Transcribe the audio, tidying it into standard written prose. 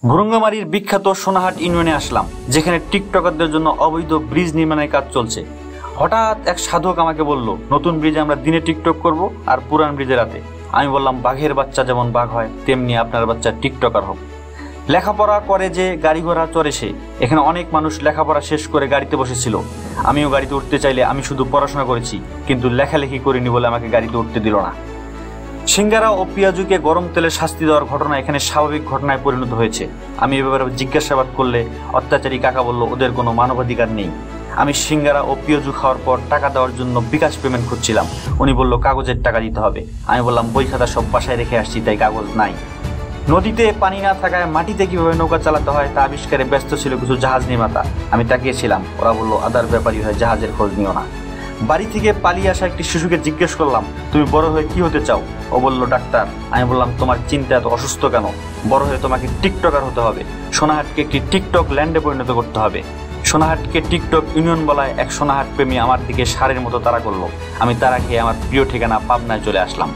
ভুরুঙ্গামারীর বিখ্যাত সোনাহাট ইউনিয়নে আসলাম, যেখানে টিকটকারদের জন্য অবৈধ ব্রিজ নির্মাণের কাজ চলছে। হঠাৎ এক সাধক আমাকে বলল, নতুন ব্রিজে আমরা দিনে টিকটক করব আর পুরান ব্রিজে রাতে। আমি বললাম, বাঘের বাচ্চা যেমন বাঘ হয়, তেমনি আপনার বাচ্চা টিকটকার হোক। লেখাপড়া করে যে গাড়ি ঘোড়া চড়ে সে, এখানে অনেক মানুষ লেখাপড়া শেষ করে গাড়িতে বসেছিল। আমিও গাড়িতে উঠতে চাইলে আমি শুধু পড়াশোনা করেছি, কিন্তু লেখালেখি করিনি বলে আমাকে গাড়িতে উঠতে দিল না। সিঙ্গারা ও পিয়াজুকে গরম তেলে শাস্তি দেওয়ার ঘটনা এখানে স্বাভাবিক ঘটনায় পরিণত হয়েছে। আমি এ ব্যাপারে জিজ্ঞাসাবাদ করলে অত্যাচারী কাকা বলল, ওদের কোনো মানবাধিকার নেই। আমি সিঙ্গারা ও পিয়াজু খাওয়ার পর টাকা দেওয়ার জন্য বিকাশ পেমেন্ট খুঁজছিলাম। উনি বলল, কাগজের টাকা দিতে হবে। আমি বললাম, বই খাতা সব বাসায় রেখে আসছি, তাই কাগজ নাই। নদীতে পানি না থাকায় মাটিতে কিভাবে নৌকা চালাতে হয় তা আবিষ্কারে ব্যস্ত ছিল কিছু জাহাজ নির্মাতা। আমি তাকিয়েছিলাম। ওরা বলল, আদার ব্যাপারই হয়, জাহাজের খোঁজ নিও না। বাড়ি থেকে পালিয়ে আসা একটি শিশুকে জিজ্ঞেস করলাম, তুমি বড় হয়ে কি হতে চাও? ও বলল, ডাক্তার। আমি বললাম, তোমার চিন্তা এত অসুস্থ কেন? বড় হয়ে তোমাকে টিকটকার হতে হবে। সোনাহাটকে একটি টিকটক ল্যান্ডে পরিণত করতে হবে। সোনাহাটকে টিকটক ইউনিয়ন বলায় এক সোনাহাট প্রেমী আমার দিকে সারের মতো তাড়া করলো। আমি তাড়া খেয়ে আমার প্রিয় ঠিকানা পাবনায় চলে আসলাম।